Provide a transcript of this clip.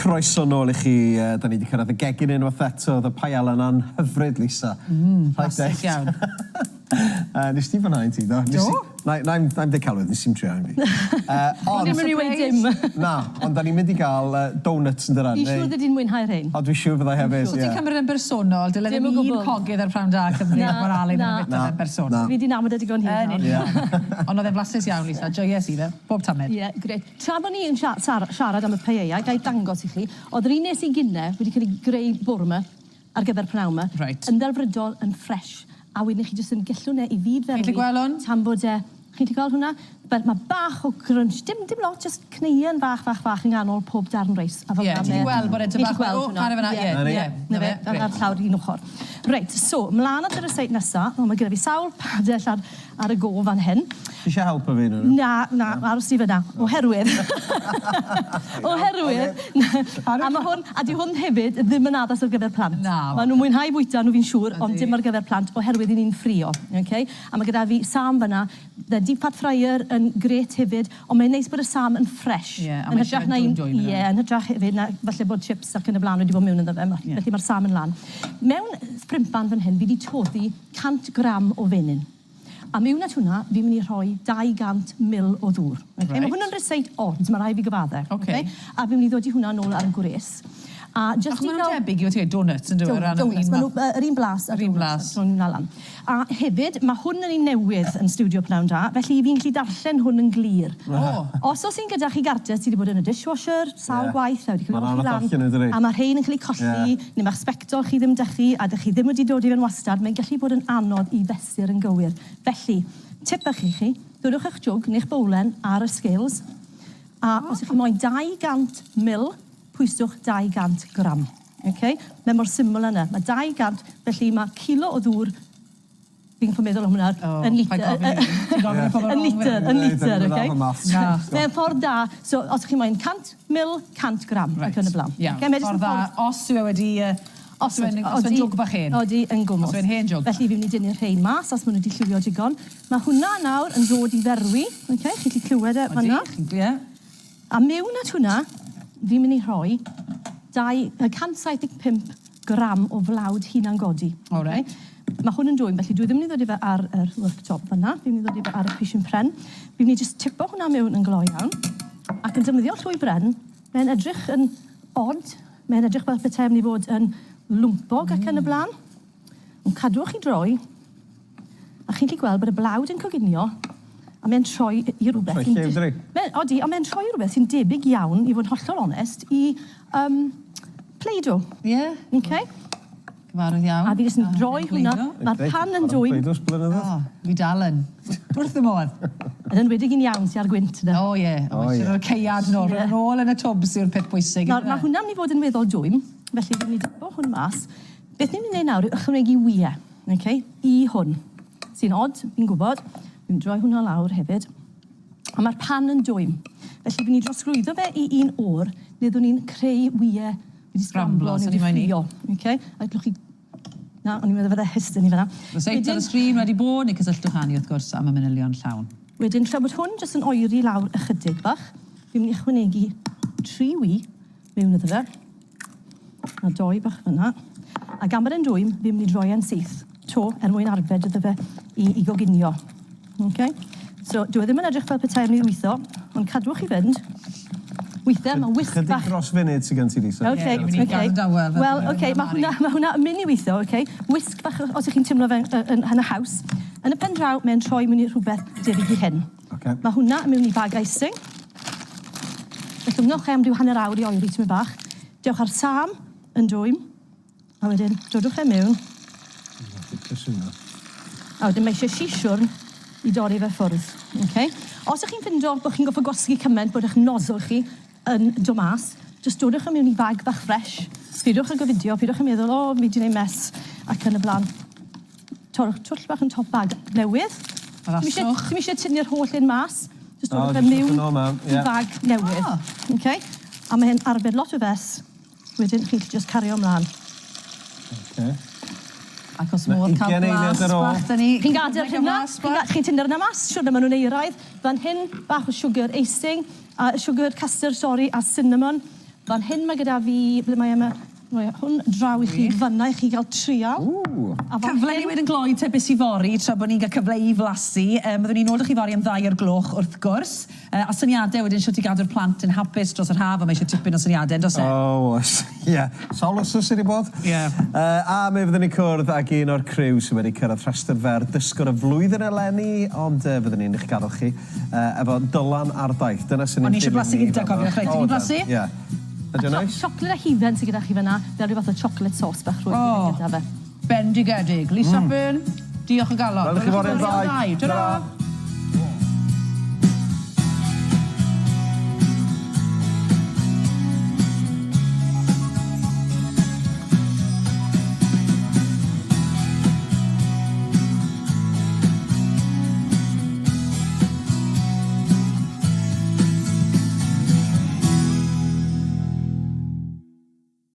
Croeso nôl I chi, da ni wedi cyrraedd y gegin unwaith eto, y paial yna'n hyfryd, Lisa. Plastic iawn. Nes ti fan'na un ti, do? Do? Na'im decalwydd, nes i'n trio un fi. Ond ddim yn rhywun dim. Na, ond da ni'n mynd I gael donuts yn dyrran. Fi siŵr ddyn mwyn haer hyn. O, dwi'n siŵr fyddai hefyd, Ti'n cymryd yn bersonol, dylen ddim un cogydd ar prawn da Cymru ac mor alun yn beth yn bersonol. Fi wedi namod y digon hyn. Ond oedd e'n flasus iawn, Lisa. Joyous I fe. Bob tamed. Ie, gret. Tra bod ni'n siarad am y paella, gai dangos I chi, oedd yr un nes I gynne wedi cael ei greu bwr yma ar gyfer pnawn yma, yn ddelfrydol, yn ffresh. A wedyn chi jyst yn gellwn i fyd ferwi. Chi'n gweld hwn? Tan bod chi'n gweld hwnna? Mae bach o crunch, dim lot, jyst cneuon bach yn ganol pob darn reis. Ie, ti'n gweld bod e'n bach o... Ar efo Ie, ar llawr un ochr. Reit, so, mlaen at yr yseit nesaf, mae gyda fi sawl padell ar y go fan hyn. Ti eisiau helpu fi nhw? Na, aros ti fyna, oherwydd. A di hwn hefyd ddim yn addas ar gyfer plant. Mae nhw'n mwynhau bwyta nhw fi'n siŵr, ond dim ar gyfer plant, oherwydd I ni'n ffrio. A mae gyda fi sam fyna, deep fat fryer yn gret hefyd, ond mae'n neis bod y sam yn ffresh. A mae eisiau dwyn. Yn hydrach hefyd, falle bod chips ac yn y blaen wedi bod mewn iddo fe, felly mae'r sam yn lan. Mewn Prynhawn fan hyn, fi wedi toddi 100 gram o fenyn. A mewn at hwnna, fi'n mynd I rhoi 200 ml o ddŵr. Mae hwnna'n ryseit odd, mae rai fi gyfadde. A fi'n mynd I ddod I hwnna nôl ar y gwres. Ac maen nhw'n debyg I donuts yn dweud? Donuts, yr un blas. Yr un blas. A hefyd, mae hwn yn un newydd yn studio pnawn da, felly fi'n gallu darllen hwn yn glir. Os oes sy'n gyda chi garter sydd wedi bod yn y dishwasher, sawl gwaith, a mae'r rhain yn cael ei colli, neu mae'ch sbectol chi ddim dychu, a dych chi ddim wedi dod I fe'n wastad, mae'n gallu bod yn anodd I fesur yn gywir. Felly, tip chi, dodwch eich jwg neu'ch bowlen ar y scales, a os ych chi moyn 200 ml, pwyswch 200 gram. Mae mor syml yna. Mae 200, felly mae kilo o ddŵr, fi'n ffordd meddwl am hwnna, yn litr. Mae'n ffordd da, so os ych chi moyn 100 ml, 100 gram ac yn y blaen. Ffordd da, os yw wedi... Os yw'n jwg bach hen. Odi yn gwmwys. Os yw'n hen jwg. Felly fi'n mynd I dynnu'r rhain mas, os maen nhw wedi lliwio digon. Mae hwnna nawr yn dod I ferwi. Chi wedi clywed fanna. A mewn at hwnna, fi'n mynd I rhoi 175 gram o flawd hunan godi. Mae hwn yn dwym, felly dwi ddim yn ddod I fe ar yr worktop fanna. Fi'n mynd I ddod I fe ar y pishyn pren. Fi'n mynd I just tipo hwnna mewn yn gloi iawn. Ac yn defnyddio llwy bren, mae'n edrych yn odd. Mae'n edrych fel petai mynd I fod yn lwmpog ac yn y blaen. Ond cadwch I droi. A chi'n gallu gweld bod y blawd yn coginio. A mae'n troi I rhywbeth... Odi, a mae'n troi I rhywbeth sy'n debyg iawn, I fod yn hollol onest, I Play-Doh. Gyfarwydd iawn. A fi jyst yn droi hwnna. Mae'r pan yn dwym. Fi dal yn. Wrth y modd. Yn wedig yn iawn sy'n ar gwynt. O ie. Mae'n o'r ceiad nôl. Nôl yn y twbs yw'r peth bwysig. Mae hwnna'n mynd I fod yn weddol dwym. Felly fi'n mynd I dybo hwn mas. Beth ni'n mynd I wneud nawr yw ychwanegu wyau. I hwn. Sy'n odd, fi'n gwybod. Fi'n droi hwnna lawr hefyd. A mae'r pan yn dwym. Felly fi'n I drosglwyddo fe I un o'r, neu ni'n creu wyau wedi sgramblo neu wedi ffrio. A glwch chi... Na, o'n i'n meddwl fydde hystyn I fanna. Roseit ar y sgrin wedi bod, neu cysylltwch ani wrth gwrs am y manylion llawn. Wedyn, tra bod hwn jyst yn oeri lawr ychydig bach, fi'n mynd I ychwanegu 3 wy mewn iddo fe. A 2 bach fyna. A gan bod e'n dwym, fi'n mynd I droi e'n syth. Er mwyn arbed iddo fe I goginio. So, dwi ddim yn edrych fel petai am I weithio, ond cadwch I fynd. Weithio, mae whisk bach... Chydig dros funud sy'n gen ti, Lisa. Wel, mae hwnna yn mynd I weithio, Whisk bach, os ych chi'n teimlo fe yn y haws. Yn y pen draw, mae'n troi mewn I rhywbeth debyg I hyn. Mae hwnna yn mynd I bag icing. Dwngwch am ryw hanner awr I oeri tymi bach. Dewch ar sam yn dwym. A wedyn, dodwch mewn. A wedyn mae eisiau sisiwrn I dorri fe ffwrdd. Os ych chi'n ffindo bod chi'n goffa gosgu cymaint bod eich noddol chi yn dod mas, just dodwch mewn I bag bach ffresh, pidwch ag o fideo, pidwch yn meddwl, o, fi wedi gwneud mes, ac yn y blaen. Torwch twll bach yn top bag newydd. Ti'n eisiau tynnu'r holl un mas, just dodwch mewn I bag newydd. A mae hyn arbed lot o fes, wedyn chi'n just cario ymlaen. Ac os modd cael blas bach, da ni... Chi'n gadael hynna, chi'n tynnu'r yna mas, siwr na maen nhw'n eiraidd. Fan hyn, bach o sugar icing, a sugar custard, a cinnamon. Fan hyn mae gyda fi, ble mae yma, hwn draw i chi fyna i chi gael trial. Cyfle ni wedyn gloi te bus i fori tra bod ni'n cael cyfle i flasu. Byddwn ni'n nôl chi fori am 2 o'r gloch wrth gwrs. A syniadau wedyn siwt i gadw'r plant yn hapus dros yr haf a mae eisiau tipyn o syniadau, dos e? O, ie. Sawl wsos sydd wedi bod? Ie. A mi fyddwn ni cwrdd ag un o'r criw sydd wedi cyrraedd rhestr fer dysgwr y flwyddyn eleni, ond fyddwn ni'n eich gadw chi efo dylan ar daith. Dyna sy'n O'n i eisiau blasu gyda, cofiwch, reit, ti'n blasu? Ie. Ydy'n neis? Siocled a hufen sydd gyda chi fyna, fel rhyw fath o chocolate sauce bach rwy'n gyda fe. Bendigedig. Lisa Fearn, diolch o galon. Wel, chi fod yn ddau. Dyna.